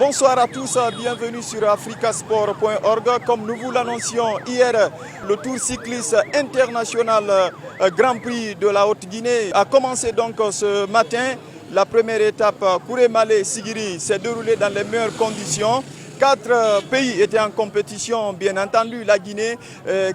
Bonsoir à tous, bienvenue sur africasport.org. Comme nous vous l'annoncions hier, le Tour cycliste international Grand Prix de la Haute-Guinée a commencé donc ce matin. La première étape, Kouré-Malé-Sigiri, s'est déroulée dans les meilleures conditions. 4 pays étaient en compétition, bien entendu la Guinée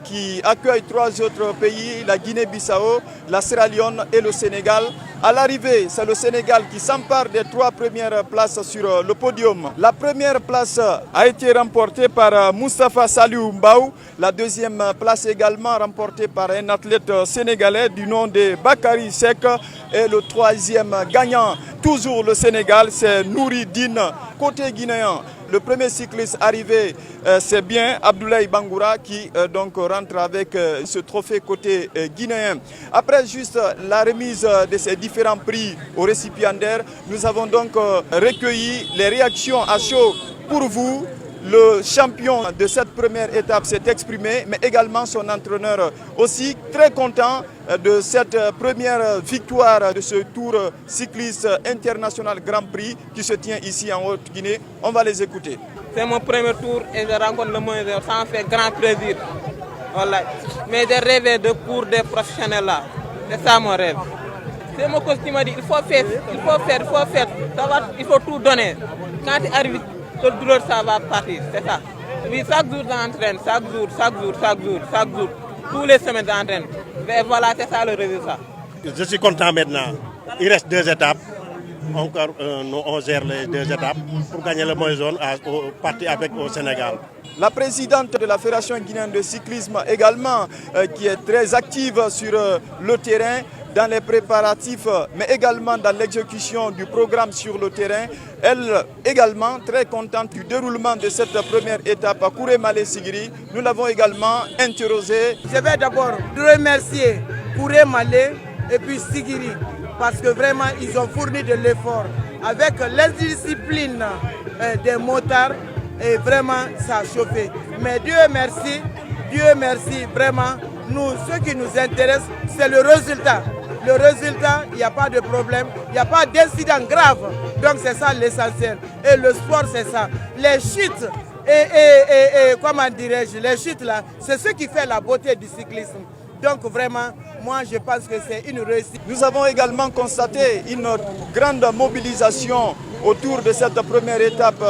qui accueille 3 autres pays, la Guinée-Bissau, la Sierra Leone et le Sénégal. À l'arrivée, c'est le Sénégal qui s'empare des 3 premières places sur le podium. La première place a été remportée par Moustapha Saliou Mbaou, la deuxième place également remportée par un athlète sénégalais du nom de Bakary Sek et le 3e gagnant, toujours le Sénégal, c'est Nouri Dine, côté guinéen. Le premier cycliste arrivé, c'est bien Abdoulaye Bangoura qui donc rentre avec ce trophée côté guinéen. Après juste la remise de ces différents prix aux récipiendaires, nous avons donc recueilli les réactions à chaud pour vous. Le champion de cette première étape s'est exprimé, mais également son entraîneur aussi, très content de cette première victoire de ce Tour cycliste international Grand Prix qui se tient ici en Haute-Guinée. On va les écouter. C'est mon premier tour et je rencontre le moins, ça me fait grand plaisir. Voilà. Mais j'ai rêvé de cours des professionnels là. C'est ça mon rêve. C'est mon coach qui m'a dit il faut faire. Ça va, il faut tout donner. Quand tu arrives, le douleur ça va partir, c'est ça. Oui, chaque jour j'entraîne, chaque jour. Tous les semaines j'entraîne. Mais voilà, c'est ça le résultat. Je suis content maintenant. Il reste 2 étapes. Encore, on gère les 2 étapes pour gagner le moins jaune partir avec au Sénégal. La présidente de la Fédération guinéenne de cyclisme également, qui est très active sur le terrain, dans les préparatifs, mais également dans l'exécution du programme sur le terrain. Elle également très contente du déroulement de cette première étape à Kouré-Malé-Sigiri. Nous l'avons également interrogé. Je vais d'abord remercier Kouré-Malé et puis Sigiri parce que vraiment ils ont fourni de l'effort avec l'indiscipline des motards et vraiment ça a chauffé. Mais Dieu merci vraiment, nous, ce qui nous intéresse c'est le résultat. Le résultat, il n'y a pas de problème, il n'y a pas d'incident grave. Donc c'est ça l'essentiel. Et le sport, c'est ça. Les chutes, comment dirais-je, les chutes là, c'est ce qui fait la beauté du cyclisme. Donc vraiment, moi je pense que c'est une réussite. Nous avons également constaté une grande mobilisation autour de cette première étape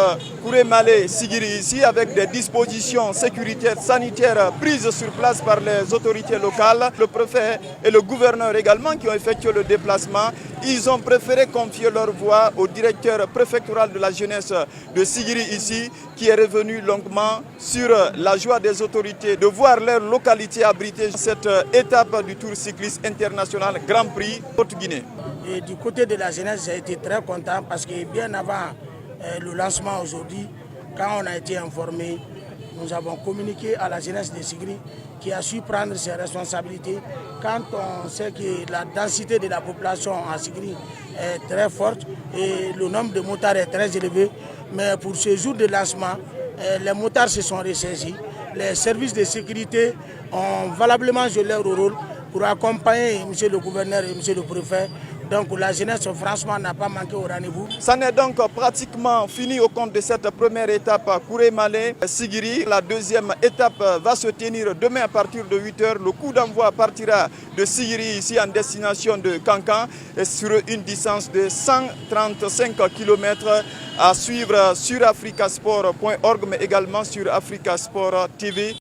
Kouré-Malé-Sigiri ici avec des dispositions sécuritaires, sanitaires prises sur place par les autorités locales. Le préfet et le gouverneur également qui ont effectué le déplacement. Ils ont préféré confier leur voix au directeur préfectoral de la jeunesse de Sigiri ici qui est revenu longuement sur la joie des autorités de voir leur localité abriter cette étape du Tour cycliste international Grand Prix Haute-Guinée. Et du côté de la jeunesse, j'ai été très content parce que bien avant le lancement aujourd'hui, quand on a été informé, nous avons communiqué à la jeunesse de Sigiri qui a su prendre ses responsabilités. Quand on sait que la densité de la population à Sigiri est très forte et le nombre de motards est très élevé, mais pour ce jour de lancement, les motards se sont ressaisis. Les services de sécurité ont valablement joué leur rôle pour accompagner M. le gouverneur et M. le préfet. Donc la jeunesse, franchement, n'a pas manqué au rendez-vous. Ça n'est donc pratiquement fini au compte de cette première étape à Kouré-Malé-Sigiri. La deuxième étape va se tenir demain à partir de 8 h. Le coup d'envoi partira de Sigiri ici en destination de Kankan et sur une distance de 135 km à suivre sur africasport.org mais également sur Africasport TV.